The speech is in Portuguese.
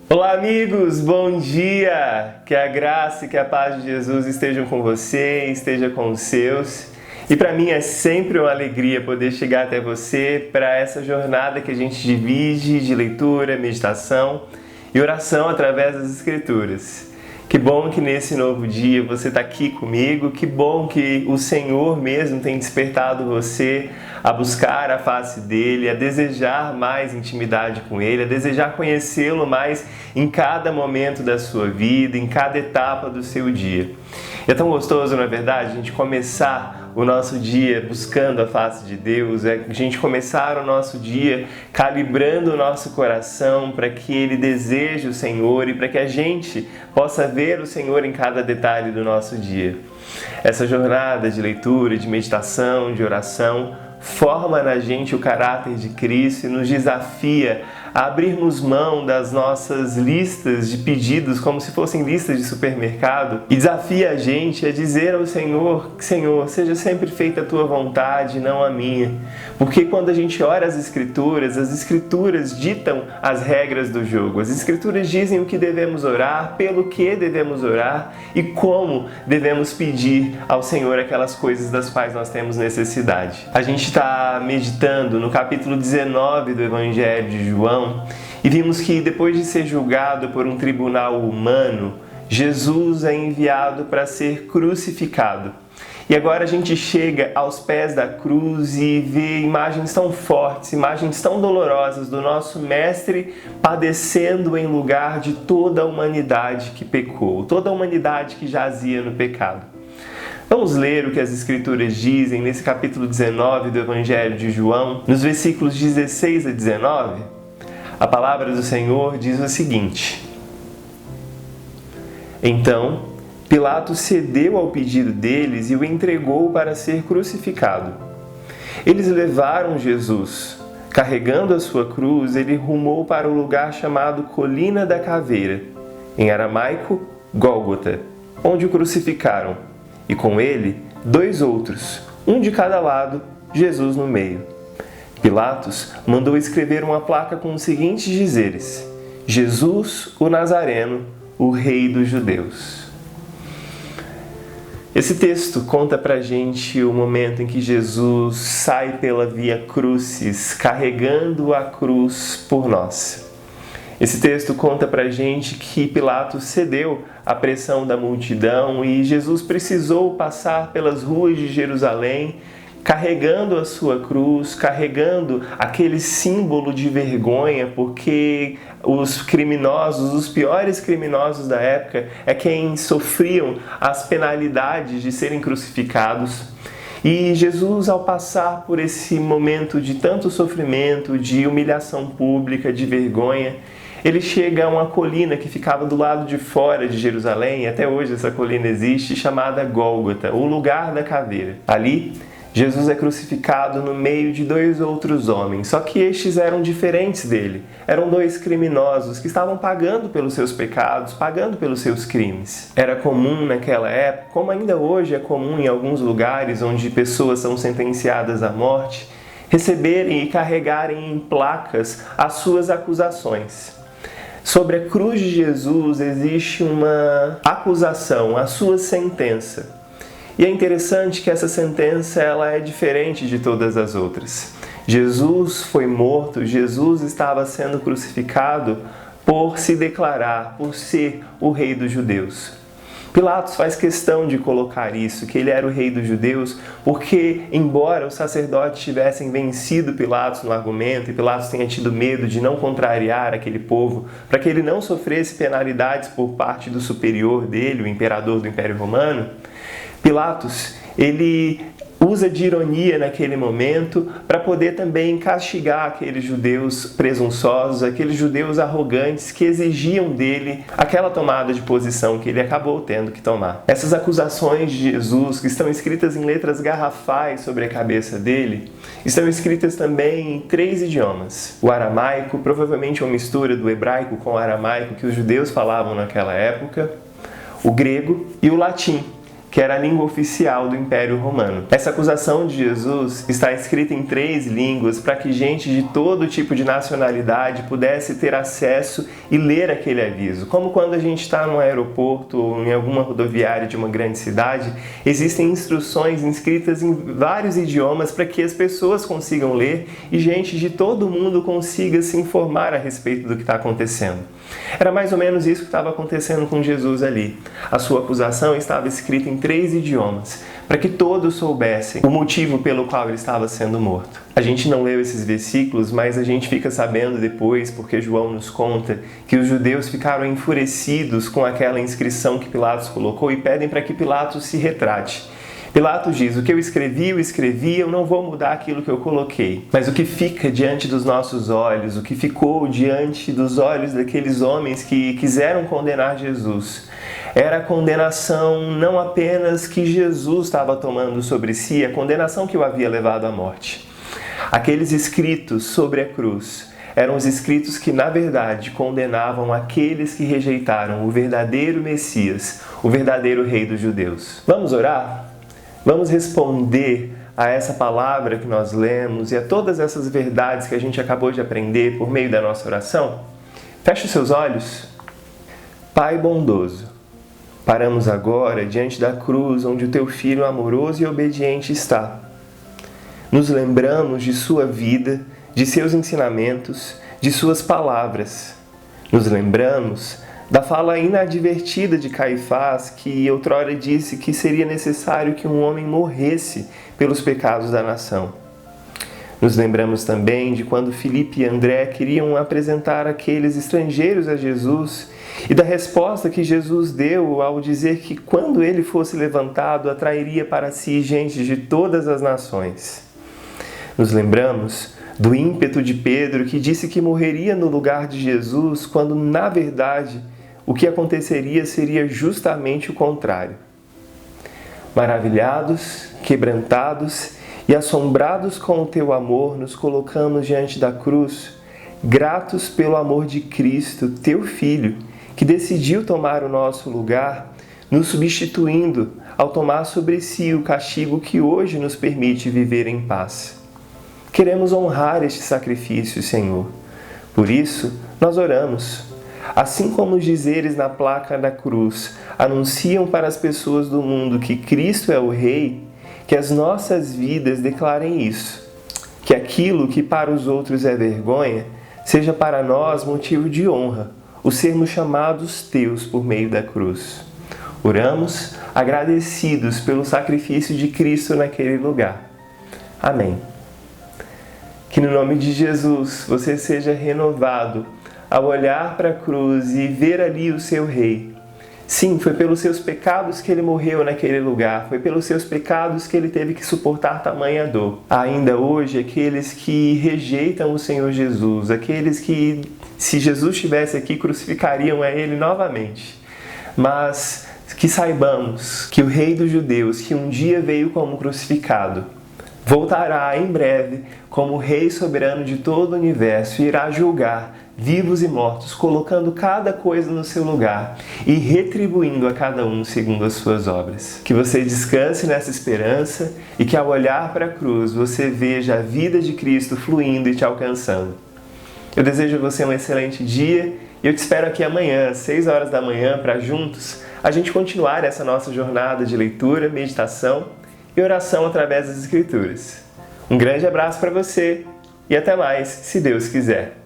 Olá, amigos, bom dia! Que a graça e que a paz de Jesus estejam com você, esteja com os seus. E para mim é sempre uma alegria poder chegar até você para essa jornada que a gente divide de leitura, meditação e oração através das Escrituras. Que bom que nesse novo dia você está aqui comigo, que bom que o Senhor mesmo tem despertado você a buscar a face dEle, a desejar mais intimidade com Ele, a desejar conhecê-lo mais em cada momento da sua vida, em cada etapa do seu dia. É tão gostoso, na verdade, a gente começar o nosso dia buscando a face de Deus, a gente começar o nosso dia calibrando o nosso coração para que Ele deseje o Senhor e para que a gente possa ver o Senhor em cada detalhe do nosso dia. Essa jornada de leitura, de meditação, de oração, forma na gente o caráter de Cristo e nos desafia a abrirmos mão das nossas listas de pedidos como se fossem listas de supermercado e desafia a gente a dizer ao Senhor: Senhor, seja sempre feita a Tua vontade, não a minha. Porque quando a gente ora as Escrituras ditam as regras do jogo. As Escrituras dizem o que devemos orar, pelo que devemos orar e como devemos pedir ao Senhor aquelas coisas das quais nós temos necessidade. A gente está meditando no capítulo 19 do Evangelho de João e vimos que depois de ser julgado por um tribunal humano, Jesus é enviado para ser crucificado. E agora a gente chega aos pés da cruz e vê imagens tão fortes, imagens tão dolorosas do nosso Mestre padecendo em lugar de toda a humanidade que pecou, toda a humanidade que jazia no pecado. Vamos ler o que as Escrituras dizem nesse capítulo 19 do Evangelho de João, nos versículos 16 a 19? A palavra do Senhor diz o seguinte: Então, Pilatos cedeu ao pedido deles e o entregou para ser crucificado. Eles levaram Jesus. Carregando a sua cruz, ele rumou para o lugar chamado Colina da Caveira, em aramaico, Gólgota, onde o crucificaram, e com ele 2 outros, um de cada lado, Jesus no meio. Pilatos mandou escrever uma placa com os seguintes dizeres: Jesus, o Nazareno, o Rei dos Judeus. Esse texto conta pra gente o momento em que Jesus sai pela via crucis, carregando a cruz por nós. Esse texto conta pra gente que Pilatos cedeu à pressão da multidão e Jesus precisou passar pelas ruas de Jerusalém, carregando a sua cruz, carregando aquele símbolo de vergonha, porque os criminosos, os piores criminosos da época, é quem sofriam as penalidades de serem crucificados. E Jesus, ao passar por esse momento de tanto sofrimento, de humilhação pública, de vergonha, ele chega a uma colina que ficava do lado de fora de Jerusalém, e até hoje essa colina existe, chamada Gólgota, o lugar da caveira. Ali, Jesus é crucificado no meio de 2 outros homens, só que estes eram diferentes dele. Eram 2 criminosos que estavam pagando pelos seus pecados, pagando pelos seus crimes. Era comum naquela época, como ainda hoje é comum em alguns lugares onde pessoas são sentenciadas à morte, receberem e carregarem em placas as suas acusações. Sobre a cruz de Jesus existe uma acusação, a sua sentença. E é interessante que essa sentença ela é diferente de todas as outras. Jesus foi morto, Jesus estava sendo crucificado por se declarar, por ser o Rei dos Judeus. Pilatos faz questão de colocar isso, que ele era o Rei dos Judeus, porque embora os sacerdotes tivessem vencido Pilatos no argumento e Pilatos tenha tido medo de não contrariar aquele povo, para que ele não sofresse penalidades por parte do superior dele, o imperador do Império Romano, Pilatos, ele usa de ironia naquele momento para poder também castigar aqueles judeus presunçosos, aqueles judeus arrogantes que exigiam dele aquela tomada de posição que ele acabou tendo que tomar. Essas acusações de Jesus, que estão escritas em letras garrafais sobre a cabeça dele, estão escritas também em 3 idiomas. O aramaico, provavelmente uma mistura do hebraico com o aramaico que os judeus falavam naquela época, o grego e o latim, que era a língua oficial do Império Romano. Essa acusação de Jesus está escrita em 3 línguas para que gente de todo tipo de nacionalidade pudesse ter acesso e ler aquele aviso. Como quando a gente está num aeroporto ou em alguma rodoviária de uma grande cidade, existem instruções inscritas em vários idiomas para que as pessoas consigam ler e gente de todo mundo consiga se informar a respeito do que está acontecendo. Era mais ou menos isso que estava acontecendo com Jesus ali. A sua acusação estava escrita em 3 idiomas, para que todos soubessem o motivo pelo qual ele estava sendo morto. A gente não leu esses versículos, mas a gente fica sabendo depois, porque João nos conta, que os judeus ficaram enfurecidos com aquela inscrição que Pilatos colocou e pedem para que Pilatos se retrate. Pilatos diz: o que eu escrevi, eu não vou mudar aquilo que eu coloquei. Mas o que fica diante dos nossos olhos, o que ficou diante dos olhos daqueles homens que quiseram condenar Jesus, era a condenação não apenas que Jesus estava tomando sobre si, a condenação que o havia levado à morte. Aqueles escritos sobre a cruz eram os escritos que, na verdade, condenavam aqueles que rejeitaram o verdadeiro Messias, o verdadeiro Rei dos Judeus. Vamos orar? Vamos responder a essa palavra que nós lemos e a todas essas verdades que a gente acabou de aprender por meio da nossa oração? Feche os seus olhos. Pai bondoso, paramos agora diante da cruz onde o Teu Filho amoroso e obediente está. Nos lembramos de Sua vida, de Seus ensinamentos, de Suas palavras. Nos lembramos da fala inadvertida de Caifás, que outrora disse que seria necessário que um homem morresse pelos pecados da nação. Nos lembramos também de quando Filipe e André queriam apresentar aqueles estrangeiros a Jesus e da resposta que Jesus deu ao dizer que quando ele fosse levantado, atrairia para si gente de todas as nações. Nos lembramos do ímpeto de Pedro, que disse que morreria no lugar de Jesus, quando, na verdade, o que aconteceria seria justamente o contrário. Maravilhados, quebrantados e assombrados com o Teu amor, nos colocamos diante da cruz, gratos pelo amor de Cristo, Teu Filho, que decidiu tomar o nosso lugar, nos substituindo ao tomar sobre si o castigo que hoje nos permite viver em paz. Queremos honrar este sacrifício, Senhor. Por isso, nós oramos. Assim como os dizeres na placa da cruz anunciam para as pessoas do mundo que Cristo é o Rei, que as nossas vidas declarem isso. Que aquilo que para os outros é vergonha, seja para nós motivo de honra, o sermos chamados Teus por meio da cruz. Oramos agradecidos pelo sacrifício de Cristo naquele lugar. Amém. Que no nome de Jesus você seja renovado ao olhar para a cruz e ver ali o seu Rei. Sim, foi pelos seus pecados que ele morreu naquele lugar, foi pelos seus pecados que ele teve que suportar tamanha dor. Ainda hoje, aqueles que rejeitam o Senhor Jesus, aqueles que, se Jesus estivesse aqui, crucificariam a ele novamente. Mas que saibamos que o Rei dos Judeus, que um dia veio como crucificado, voltará em breve como Rei soberano de todo o universo e irá julgar vivos e mortos, colocando cada coisa no seu lugar e retribuindo a cada um segundo as suas obras. Que você descanse nessa esperança e que ao olhar para a cruz você veja a vida de Cristo fluindo e te alcançando. Eu desejo a você um excelente dia e eu te espero aqui amanhã, às 6 horas da manhã, para juntos a gente continuar essa nossa jornada de leitura, meditação e oração através das Escrituras. Um grande abraço para você e até mais, se Deus quiser.